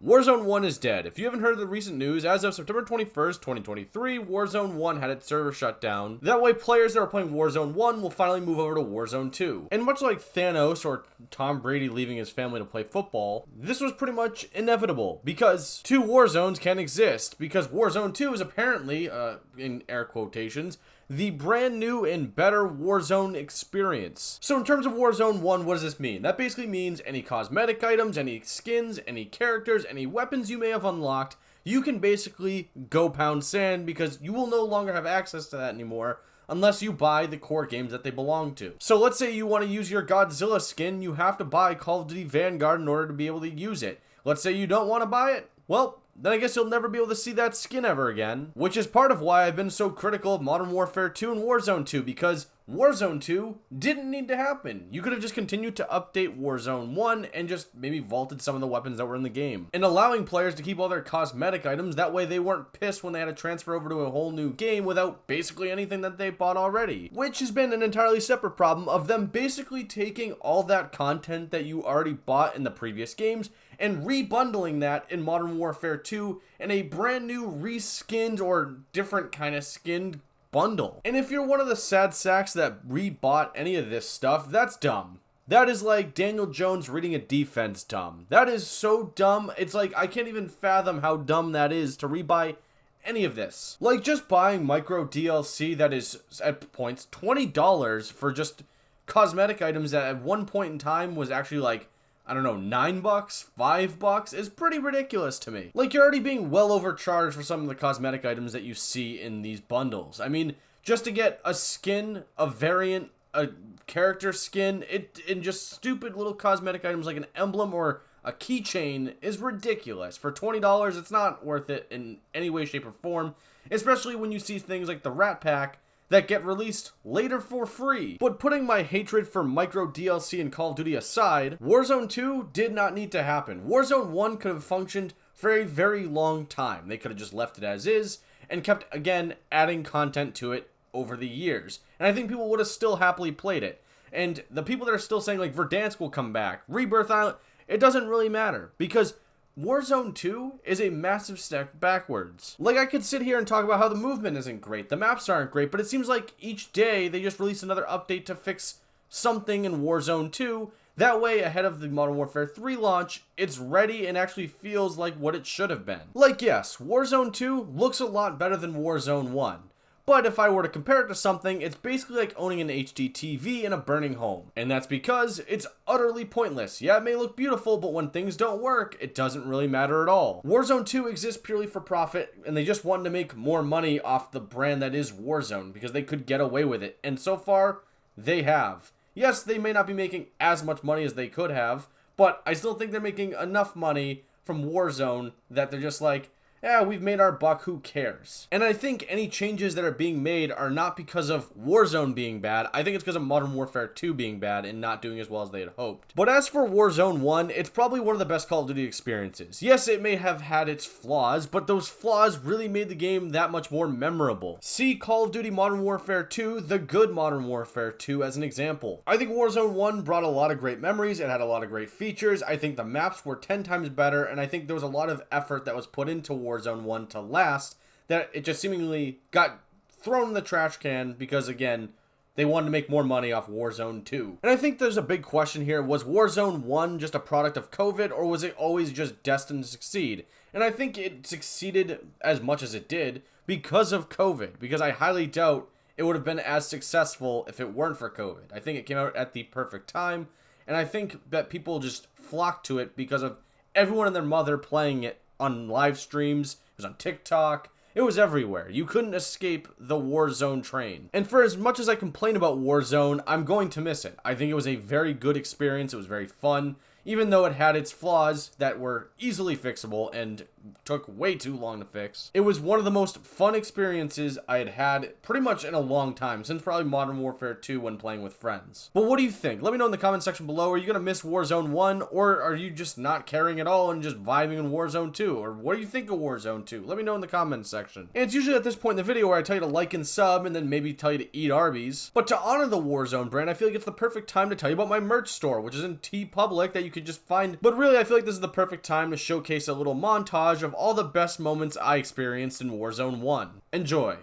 Warzone 1 is dead. If you haven't heard of the recent news, as of September 21st, 2023, Warzone 1 had its server shut down. That way, players that are playing Warzone 1 will finally move over to Warzone 2. And much like Thanos or Tom Brady leaving his family to play football, this was pretty much inevitable, because two Warzones can exist, because Warzone 2 is apparently, in air quotations, the brand new and better Warzone experience. So in terms of Warzone 1, what does this mean? That basically means any cosmetic items, any skins, any characters, any weapons you may have unlocked, you can basically go pound sand, because you will no longer have access to that anymore unless you buy the core games that they belong to. So let's say you want to use your Godzilla skin, you have to buy Call of Duty Vanguard in order to be able to use it. Let's say you don't want to buy it, well, then I guess you'll never be able to see that skin ever again. Which is part of why I've been so critical of Modern Warfare 2 and Warzone 2, because Warzone 2 didn't need to happen. You could have just continued to update Warzone 1 and just maybe vaulted some of the weapons that were in the game. And allowing players to keep all their cosmetic items, that way they weren't pissed when they had to transfer over to a whole new game without basically anything that they bought already. Which has been an entirely separate problem of them basically taking all that content that you already bought in the previous games and rebundling that in Modern Warfare 2 in a brand new reskinned or different kind of skinned bundle. And if you're one of the sad sacks that rebought any of this stuff, that's dumb. That is like Daniel Jones reading a defense dumb. That is so dumb. It's like, I can't even fathom how dumb that is to rebuy any of this. Like just buying micro DLC that is at points $20 for just cosmetic items that at one point in time was actually like, I don't know, $9, $5 is pretty ridiculous to me. Like, you're already being well overcharged for some of the cosmetic items that you see in these bundles. I mean, just to get a skin, a variant, a character skin, and just stupid little cosmetic items like an emblem or a keychain is ridiculous. For $20, it's not worth it in any way, shape, or form, especially when you see things like the Rat Pack that get released later for free. But putting my hatred for micro DLC and Call of Duty aside, Warzone 2 did not need to happen. Warzone 1 could have functioned for a very long time. They could have just left it as is and kept, again, adding content to it over the years. And I think people would have still happily played it. And the people that are still saying, like, Verdansk will come back, Rebirth Island, it doesn't really matter, because Warzone 2 is a massive step backwards. Like, I could sit here and talk about how the movement isn't great, the maps aren't great, but it seems like each day they just release another update to fix something in Warzone 2. That way, ahead of the Modern Warfare 3 launch, it's ready and actually feels like what it should have been. Like, yes, Warzone 2 looks a lot better than Warzone 1. But if I were to compare it to something, it's basically like owning an HD TV in a burning home. And that's because it's utterly pointless. Yeah, it may look beautiful, but when things don't work, it doesn't really matter at all. Warzone 2 exists purely for profit, and they just wanted to make more money off the brand that is Warzone, because they could get away with it. And so far, they have. Yes, they may not be making as much money as they could have, but I still think they're making enough money from Warzone that they're just like, yeah, we've made our buck, who cares? And I think any changes that are being made are not because of Warzone being bad. I think it's because of Modern Warfare 2 being bad and not doing as well as they had hoped. But as for Warzone 1, it's probably one of the best Call of Duty experiences. Yes, it may have had its flaws, but those flaws really made the game that much more memorable. See Call of Duty Modern Warfare 2, the good Modern Warfare 2, as an example. I think Warzone 1 brought a lot of great memories, it had a lot of great features, I think the maps were 10 times better, and I think there was a lot of effort that was put into Warzone 1 to last, that it just seemingly got thrown in the trash can because, again, they wanted to make more money off Warzone 2. And I think there's a big question here. Was Warzone 1 just a product of COVID, or was it always just destined to succeed? And I think it succeeded as much as it did because of COVID, because I highly doubt it would have been as successful if it weren't for COVID. I think it came out at the perfect time, and I think that people just flocked to it because of everyone and their mother playing it on live streams. It was on TikTok. It was everywhere. You couldn't escape the Warzone train. And for as much as I complain about Warzone, I'm going to miss it. I think it was a very good experience. It was very fun, even though it had its flaws that were easily fixable and took way too long to fix. It was one of the most fun experiences I had had pretty much in a long time, since probably Modern Warfare 2 when playing with friends. But what do you think? Let me know in the comment section below. Are you going to miss Warzone 1, or are you just not caring at all and just vibing in Warzone 2? Or what do you think of Warzone 2? Let me know in the comments section. And it's usually at this point in the video where I tell you to like and sub, and then maybe tell you to eat Arby's. But to honor the Warzone brand, I feel like it's the perfect time to tell you about my merch store, which is in TeePublic, that you you could just find. But really, I feel like this is the perfect time to showcase a little montage of all the best moments I experienced in Warzone 1. Enjoy.